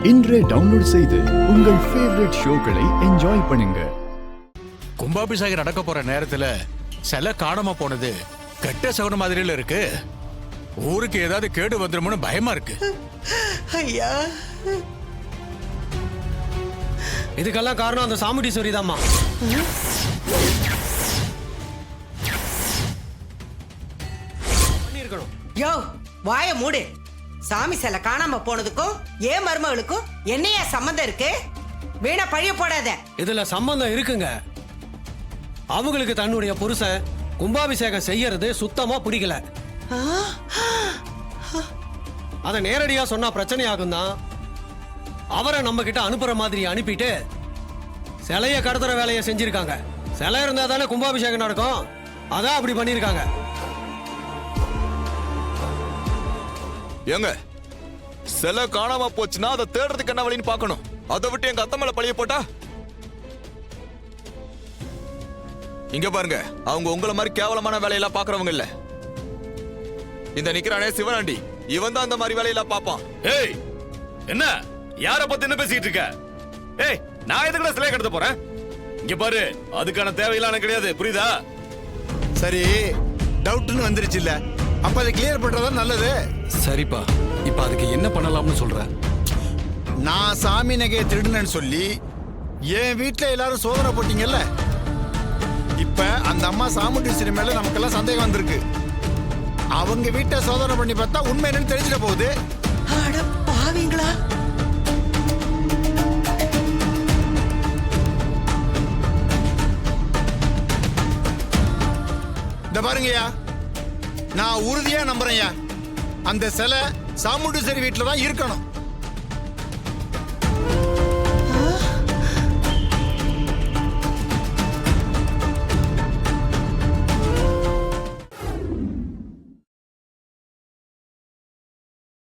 இன்றே டவுன்லோட் செய்து உங்கள் ஃபேவரட் ஷோக்களை என்ஜாய் பண்ணுங்க. கும்பாபிஷேகம் நடக்க போற நேரத்துல சிலை காணாம போனது கெட்ட சகுன மாதிரில இருக்கு. ஊருக்கு ஏதாவது கேடு வந்துருமோன்னு பயமா இருக்கு. ஐயா, இதுக்கெல்லாம் காரணம் அந்த சாமுண்டீஸ்வரி தாம்மா. யோ வாய மூடு. சாமி சிலை காணாம போனதுக்கும் ஏன் மருமகளுக்கும் என்னையா சம்பந்தம் இருக்கு? வீணா பழிய போடாத. இதுல சம்பந்தம் இருக்குங்க. அவங்களுக்கு தன்னுடைய புருஷன் கும்பாபிஷேகம் செய்யறது சுத்தமா பிடிக்கல. அத நேரடியா சொன்னா பிரச்சனை ஆகும் தான் அவரை நம்ம கிட்ட அனுப்புற மாதிரி அனுப்பிட்டு சிலைய கடத்துற வேலையை செஞ்சிருக்காங்க. சிலை இருந்தா தானே கும்பாபிஷேகம் நடக்கும். அதான் அப்படி பண்ணிருக்காங்க. ஏங்க, சிலை காணாம போச்சுன்னா அதை தேடுறதுக்கு என்ன வழின்னு பார்க்கணும். அதை விட்டு எங்க அத்தை மேல பழிய போட்டா இங்க பாருங்க, அவங்க உங்களை மாதிரி கேவலமான வேலையெல்லாம் பாக்குறவங்க இல்ல. இந்த நிக்கிறானே சிவனாண்டி, இவன் தான் அந்த மாதிரி வேலையெல்லாம் பாப்பான். ஏய், என்ன யார பத்தி என்ன பேசிட்டு இருக்க? ஏய், நான் எதுக்குள்ள சிலை கடத்த போறேன்? இங்க பாரு, அதுக்கான தேவையெல்லாம் எனக்கு கிடையாது, புரியுதா? சரி, டவுட்னு வந்துருச்சு இல்ல, அப்ப அதை கிளியர் பண்றதா நல்லது. சரிப்பா, இப்ப அதுக்கு என்ன பண்ணலாம்னு சொல்ற? நான் சாமி நகையை திருடுனேன்னு சொல்லி என் வீட்டுல எல்லாரும் சோதனை போட்டீங்கல்ல, இப்ப அந்த அம்மா சாமுண்டீஸ்வரி மேல நமக்கெல்லாம் சந்தேகம் வந்திருக்கு. அவங்க வீட்டை சோதனை பண்ணி பார்த்தா உண்மை என்னன்னு தெரிஞ்சிட போகுது. அட பாவீங்களா! இந்த பாருங்கய்யா, நான் உறுதியா நம்புறேன்யா, அந்த சிலை சாமுண்டீஸ்வரி வீட்டுல தான் இருக்கணும்.